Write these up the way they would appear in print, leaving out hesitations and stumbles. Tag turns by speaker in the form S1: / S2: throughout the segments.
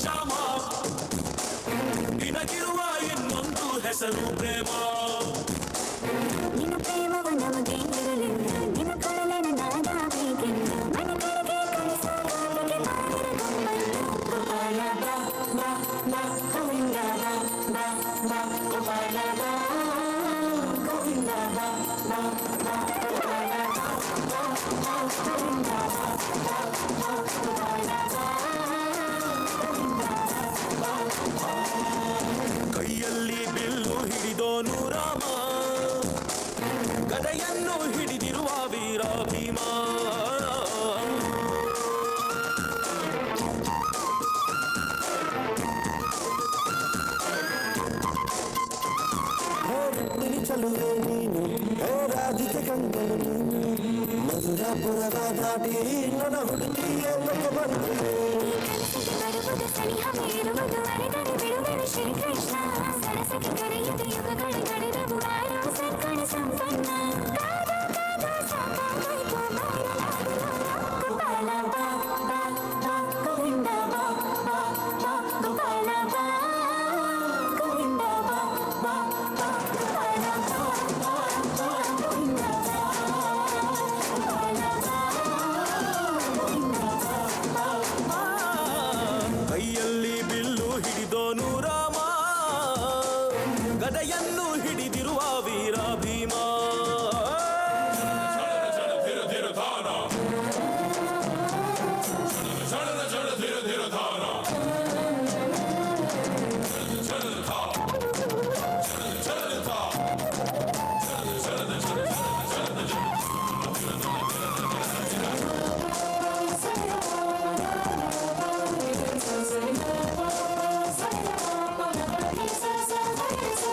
S1: ಶ್ಯಾಮ ನಿನಗಿರುವ ಇನ್ನೊಂದು ಹೆಸರು ಪ್ರೇಮ
S2: ನಿನ್ನ ಪ್ರೇಮವ ನಮಗೆ ಇರಲಿಲ್ಲ ನಿನ್ನ ಕೊಡಲಿನ ನಾದ ಬೇಕೆಂದು ಮನೆ ಕಡೆಗೆ ಕಳಿಸೋದಕ್ಕೆ ಬಾಗಿರ ಗೊಂಬಲ್ಲು ಗೋಪಾಲ ಬಾ ಬಾ ಬಾ ಗೋವಿಂದ ಬಾ ಬಾ ಬಾ ಗೋಪಾಲ ಬಾ ಗೋವಿಂದ ಬಾ ಬಾ ಬಾ ಗೋಪಾಲ ಬಾ ಬಾ ಬಾ ಗೋವಿಂದ ಬಾ ಬಾ ಬಾ ಗೋಪಾಲ ಬಾ ಗೋವಿಂದ ಬಾ ಬಾ
S1: ಕೈಯಲ್ಲಿ ಬಿಲ್ಲು ಹಿಡಿದೋನು ರಾಮ ಗದೆಯನ್ನು ಹಿಡಿದಿರುವ ವೀರ ಭೀಮ
S3: ಚಲುವೆ ನೀನು ರಾಧಿಕೆ ಕಂಗಳು ನೀನು ಮಧುರಾಪುರದ ದಾಟಿ ನನ್ನ ಹುಡುಕಿ ಎಲ್ಲಕ್ಕೆ ಬಂದಿದೆ
S2: ಬರುವುದು ಸನಿಹ ಮೇರುವುದು ಅರೆದರೆ ಬಿಡುವೆನು ಶ್ರೀಕೃಷ್ಣ ಸರಸಕ್ಕೆ ಕರೆಯುವುದು ಯುಗಗಳು ನಡೆದವು ಆರೋ ಸರ್ಕಣ ಸಂಪನ್ನ ಕಾದು ಕಾದು ಸಾಕಾಗೋಯ್ತು ಬಯಲಾಗಲು ಗೋಪಾಲ ಬಾ ಬಾ ಬಾ ಗೋವಿಂದ ಬಾ ಬಾ ಬಾ ಗೋಪಾಲ ಬಾ ಗೋವಿಂದ ಬಾ ಬಾ ಬಾ ಗೋಪಾಲ ಬಾ ಬಾ ಬಾ ಗೋವಿಂದ ಬಾ ಗೋಪಾಲ ಬಾ ಗೋವಿಂದ ಬಾ ಬಾ
S1: ಕೈಯಲ್ಲಿ ಬಿಲ್ಲು ಹಿಡಿದೋನು ರಾಮ ಗದೆಯನ್ನು ಹಿಡಿದಿರುವ ವೀರ ಭೀಮ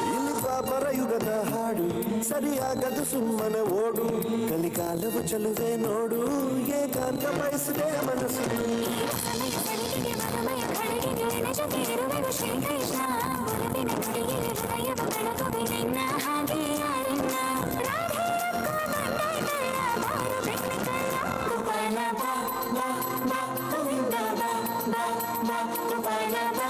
S3: ಇಲ್ಲಿ ಪಾಪರ ಯುಗದ ಹಾಡು ಸರಿಯಾಗದು ಸುಮ್ಮನೆ ಓಡು ಕಲಿಕಾಲವು ಚಲುವೆ ನೋಡು ಏಕಾಂತ ಬಯಸಿದೆ ಮನಸ್ಸು
S2: ಸಮಯ ಸಲಿಗೆಗೆ ಮನಮಯ ಕಡೆಗೆ ನಿನ್ನ ಜೊತೆ ಇರುವೆನು ಶ್ರೀಕೃಷ್ಣ ಒಲವಿನ ನುಡಿಯಲ್ಲಿ ಹೃದಯವ ಬೆಳಗುವೆ ನಿನ್ನ ಹಾಗೆ ಯಾರಿಲ್ಲ ರಾಧೆಯಕ್ಕೂ ಬಂದಾಯ್ತಲ್ಲ ಬಾರು ಬೆಣ್ಣೆಕಲ್ಲ ಗೋಪಾಲ ಬಾ ಬಾ ಬಾ ಗೋವಿಂದ ಬಾ ಬಾ ಬಾ ಗೋಪಾಲ ಬಾ